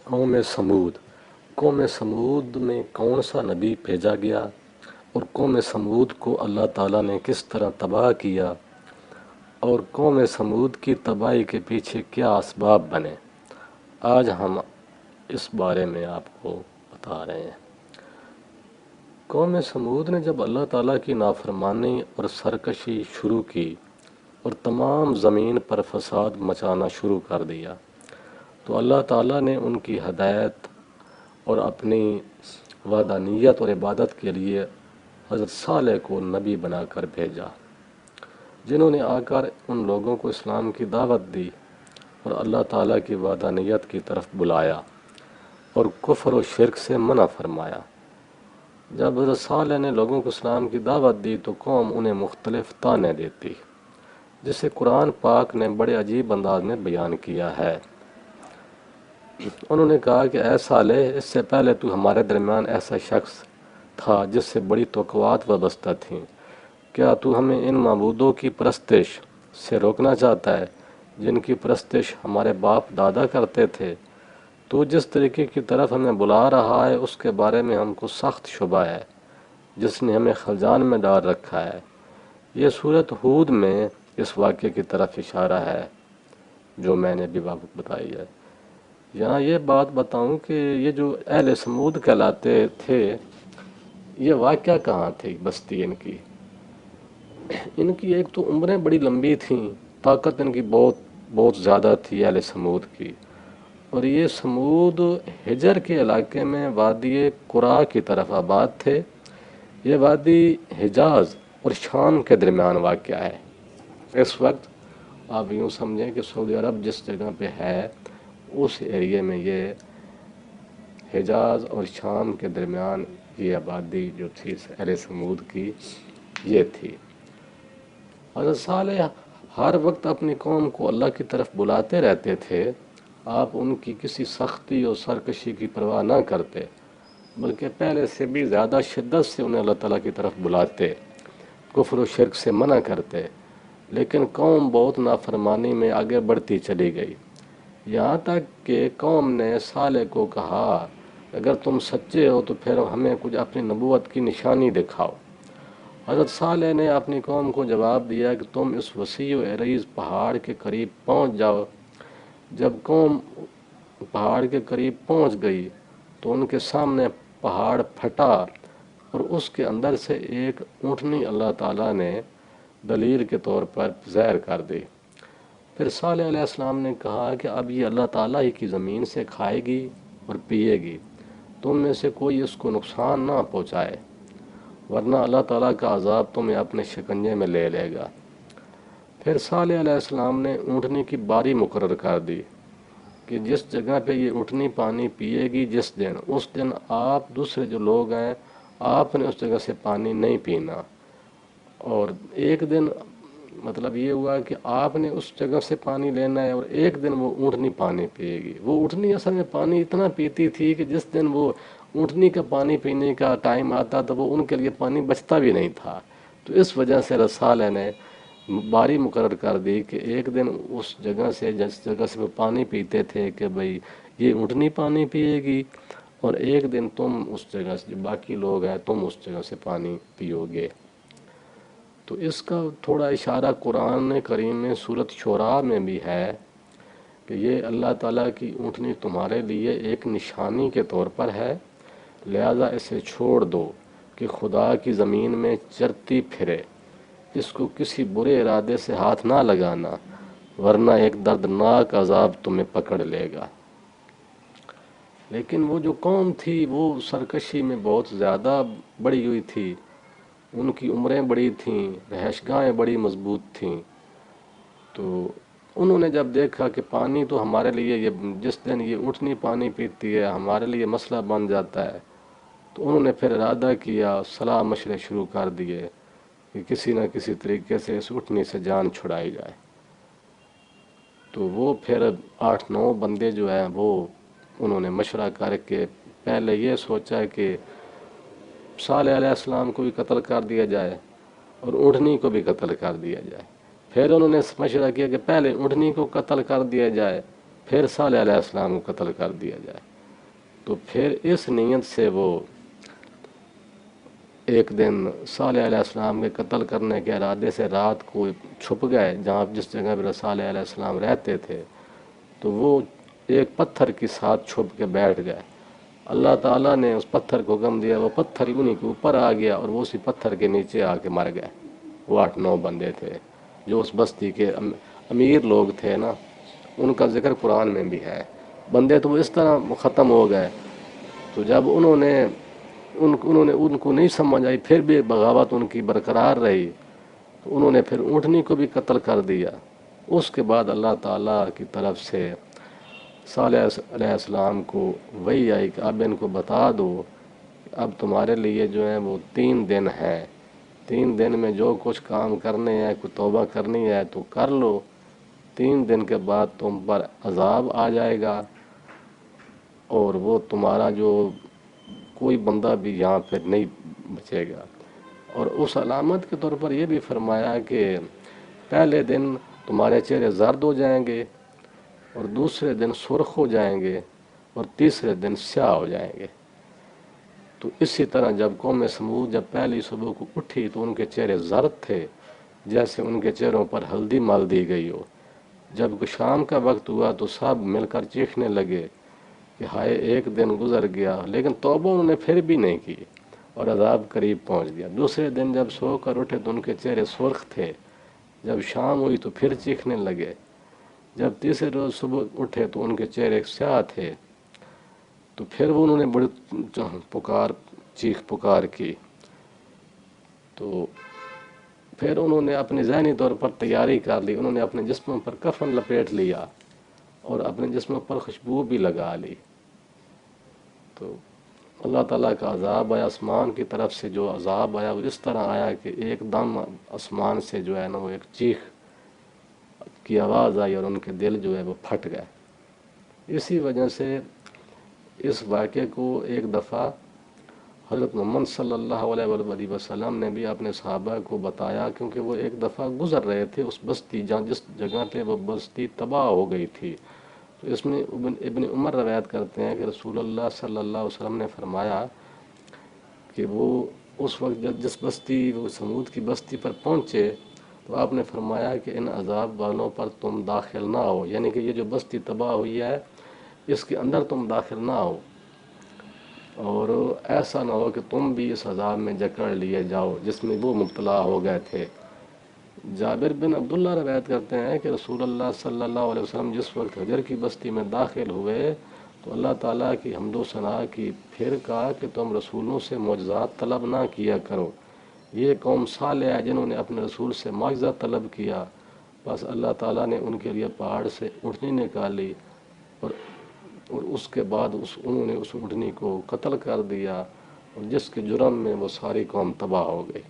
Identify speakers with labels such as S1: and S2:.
S1: قوم سمود میں کون سا نبی بھیجا گیا اور قوم سمود کو اللہ تعالیٰ نے کس طرح تباہ کیا اور قوم سمود کی تباہی کے پیچھے کیا اسباب بنے، آج ہم اس بارے میں آپ کو بتا رہے ہیں۔ قوم سمود نے جب اللہ تعالیٰ کی نافرمانی اور سرکشی شروع کی اور تمام زمین پر فساد مچانا شروع کر دیا تو اللہ تعالیٰ نے ان کی ہدایت اور اپنی وحدانیت اور عبادت کے لیے حضرت صالح کو نبی بنا کر بھیجا، جنہوں نے آ کر ان لوگوں کو اسلام کی دعوت دی اور اللہ تعالیٰ کی وحدانیت کی طرف بلایا اور کفر و شرک سے منع فرمایا۔ جب حضرت صالح نے لوگوں کو اسلام کی دعوت دی تو قوم انہیں مختلف طعنے دیتی، جسے قرآن پاک نے بڑے عجیب انداز میں بیان کیا ہے۔ انہوں نے کہا کہ اے صالح، اس سے پہلے تو ہمارے درمیان ایسا شخص تھا جس سے بڑی توقعات وابستہ تھیں، کیا تو ہمیں ان معبودوں کی پرستش سے روکنا چاہتا ہے جن کی پرستش ہمارے باپ دادا کرتے تھے؟ تو جس طریقے کی طرف ہمیں بلا رہا ہے اس کے بارے میں ہم کو سخت شبہ ہے، جس نے ہمیں خلجان میں ڈال رکھا ہے۔ یہ سورۃ ہود میں اس واقعے کی طرف اشارہ ہے جو میں نے بھی آپ کو بتائی ہے۔ یہاں یہ بات بتاؤں کہ یہ جو اہل سمود کہلاتے تھے، یہ واقعہ کہاں تھی بستی ان کی؟ ان کی ایک تو عمریں بڑی لمبی تھیں، طاقت ان کی بہت بہت زیادہ تھی اہل سمود کی، اور یہ سمود ہجر کے علاقے میں وادی قرا کی طرف آباد تھے۔ یہ وادی حجاز اور شام کے درمیان واقع ہے۔ اس وقت آپ یوں سمجھیں کہ سعودی عرب جس جگہ پہ ہے اس ایریے میں یہ حجاز اور شام کے درمیان یہ آبادی جو تھی اہل سمود کی یہ تھی۔ حضرت صالح ہر وقت اپنی قوم کو اللہ کی طرف بلاتے رہتے تھے، آپ ان کی کسی سختی اور سرکشی کی پرواہ نہ کرتے، بلکہ پہلے سے بھی زیادہ شدت سے انہیں اللہ تعالیٰ کی طرف بلاتے، کفر و شرک سے منع کرتے، لیکن قوم بہت نافرمانی میں آگے بڑھتی چلی گئی، یہاں تک کہ قوم نے صالح کو کہا اگر تم سچے ہو تو پھر ہمیں کچھ اپنی نبوت کی نشانی دکھاؤ۔ حضرت صالح نے اپنی قوم کو جواب دیا کہ تم اس وسیع و عریض پہاڑ کے قریب پہنچ جاؤ۔ جب قوم پہاڑ کے قریب پہنچ گئی تو ان کے سامنے پہاڑ پھٹا اور اس کے اندر سے ایک اونٹنی اللہ تعالیٰ نے دلیل کے طور پر ظاہر کر دی۔ پھر صالح علیہ السلام نے کہا کہ اب یہ اللہ تعالیٰ ہی کی زمین سے کھائے گی اور پیے گی، تم میں سے کوئی اس کو نقصان نہ پہنچائے، ورنہ اللہ تعالیٰ کا عذاب تمہیں اپنے شکنجے میں لے لے گا۔ پھر صالح علیہ السلام نے اونٹنی کی باری مقرر کر دی کہ جس جگہ پہ یہ اونٹنی پانی پیے گی اس دن آپ دوسرے جو لوگ ہیں آپ نے اس جگہ سے پانی نہیں پینا، اور ایک دن مطلب یہ ہوا کہ آپ نے اس جگہ سے پانی لینا ہے اور ایک دن وہ اونٹنی پانی پیے گی۔ وہ اونٹنی اصل میں پانی اتنا پیتی تھی کہ جس دن وہ اونٹنی کا پانی پینے کا ٹائم آتا تو وہ ان کے لیے پانی بچتا بھی نہیں تھا، تو اس وجہ سے رسالہ نے باری مقرر کر دی کہ ایک دن اس جگہ سے جس جگہ سے وہ پانی پیتے تھے کہ بھئی یہ اونٹنی پانی پیے گی، اور ایک دن تم اس جگہ سے جو باقی لوگ ہیں تم اس جگہ سے پانی پیو گے۔ تو اس کا تھوڑا اشارہ قرآن کریم میں سورۃ شعراء میں بھی ہے کہ یہ اللہ تعالیٰ کی اونٹنی تمہارے لیے ایک نشانی کے طور پر ہے، لہذا اسے چھوڑ دو کہ خدا کی زمین میں چرتی پھرے، اس کو کسی برے ارادے سے ہاتھ نہ لگانا، ورنہ ایک دردناک عذاب تمہیں پکڑ لے گا۔ لیکن وہ جو قوم تھی وہ سرکشی میں بہت زیادہ بڑی ہوئی تھی، ان کی عمریں بڑی تھیں، رہائش گاہیں بڑی مضبوط تھیں، تو انہوں نے جب دیکھا کہ پانی تو ہمارے لیے یہ جس دن یہ اونٹنی پانی پیتی ہے ہمارے لیے مسئلہ بن جاتا ہے، تو انہوں نے پھر ارادہ کیا، صلاح مشورے شروع کر دیے کہ کسی نہ کسی طریقے سے اس اونٹنی سے جان چھڑائی جائے۔ تو وہ پھر 8-9 بندے جو ہیں وہ انہوں نے مشورہ کر کے پہلے یہ سوچا کہ صالح علیہ السلام کو بھی قتل کر دیا جائے اور اونٹنی کو بھی قتل کر دیا جائے۔ پھر انہوں نے مشورہ کیا کہ پہلے اونٹنی کو قتل کر دیا جائے پھر صالح علیہ السلام کو قتل کر دیا جائے۔ تو پھر اس نیت سے وہ ایک دن صالح علیہ السلام کے قتل کرنے کے ارادے سے رات کو چھپ گئے جہاں جس جگہ پہ صالح علیہ السلام رہتے تھے، تو وہ ایک پتھر کے ساتھ چھپ کے بیٹھ گئے۔ اللہ تعالیٰ نے اس پتھر کو حکم دیا، وہ پتھر انہیں کے اوپر آ گیا اور وہ اسی پتھر کے نیچے آ کے مر گئے۔ وہ 8-9 بندے تھے جو اس بستی کے امیر لوگ تھے نا، ان کا ذکر قرآن میں بھی ہے۔ بندے تو وہ اس طرح ختم ہو گئے، تو جب انہوں نے ان کو نہیں سمجھ آئی، پھر بھی بغاوت ان کی برقرار رہی، تو انہوں نے پھر اونٹنی کو بھی قتل کر دیا۔ اس کے بعد اللہ تعالیٰ کی طرف سے صالح علیہ السلام کو وحی آئی کہ اب ان کو بتا دو کہ اب تمہارے لیے جو ہے وہ 3 دن ہے، 3 دن میں جو کچھ کام کرنے ہیں، کوئی توبہ کرنی ہے تو کر لو، 3 دن کے بعد تم پر عذاب آ جائے گا، اور وہ تمہارا جو کوئی بندہ بھی یہاں پھر نہیں بچے گا۔ اور اس علامت کے طور پر یہ بھی فرمایا کہ پہلے دن تمہارے چہرے زرد ہو جائیں گے، اور دوسرے دن سرخ ہو جائیں گے، اور تیسرے دن سیاہ ہو جائیں گے۔ تو اسی طرح جب قوم سمود جب پہلی صبح کو اٹھی تو ان کے چہرے زرد تھے، جیسے ان کے چہروں پر ہلدی مال دی گئی ہو۔ جب شام کا وقت ہوا تو سب مل کر چیخنے لگے کہ ہائے ایک دن گزر گیا، لیکن توبہ انہوں نے پھر بھی نہیں کی اور عذاب قریب پہنچ گیا۔ دوسرے دن جب سو کر اٹھے تو ان کے چہرے سرخ تھے، جب شام ہوئی تو پھر چیخنے لگے، جب تیسرے روز صبح اٹھے تو ان کے چہرے سیاہ تھے، تو پھر وہ انہوں نے بڑی چیخ پکار کی۔ تو پھر انہوں نے اپنی ذہنی طور پر تیاری کر لی، انہوں نے اپنے جسموں پر کفن لپیٹ لیا اور اپنے جسموں پر خوشبو بھی لگا لی۔ تو اللہ تعالیٰ کا عذاب آیا، آسمان کی طرف سے جو عذاب آیا وہ اس طرح آیا کہ ایک دم آسمان سے جو ہے نا وہ ایک چیخ کی آواز آئی اور ان کے دل جو ہے وہ پھٹ گئے۔ اسی وجہ سے اس واقعے کو ایک دفعہ حضرت محمد صلی اللہ علیہ وآلہ وسلم نے بھی اپنے صحابہ کو بتایا، کیونکہ وہ ایک دفعہ گزر رہے تھے اس بستی جس جگہ پہ وہ بستی تباہ ہو گئی تھی۔ تو اس میں ابن عمر روایت کرتے ہیں کہ رسول اللہ صلی اللہ علیہ وسلم نے فرمایا کہ وہ اس وقت جس بستی وہ سمود کی بستی پر پہنچے تو آپ نے فرمایا کہ ان عذاب والوں پر تم داخل نہ ہو، یعنی کہ یہ جو بستی تباہ ہوئی ہے اس کے اندر تم داخل نہ ہو، اور ایسا نہ ہو کہ تم بھی اس عذاب میں جکڑ لیے جاؤ جس میں وہ مبتلا ہو گئے تھے۔ جابر بن عبداللہ روایت کرتے ہیں کہ رسول اللہ صلی اللہ علیہ وسلم جس وقت حجر کی بستی میں داخل ہوئے تو اللہ تعالیٰ کی حمد و ثنا کی، پھر کہا کہ تم رسولوں سے معجزات طلب نہ کیا کرو، یہ قوم صالح ہے جنہوں نے اپنے رسول سے معجزہ طلب کیا، بس اللہ تعالیٰ نے ان کے لیے پہاڑ سے اونٹنی نکالی اور اس کے بعد انہوں نے اس اونٹنی کو قتل کر دیا، اور جس کے جرم میں وہ ساری قوم تباہ ہو گئی۔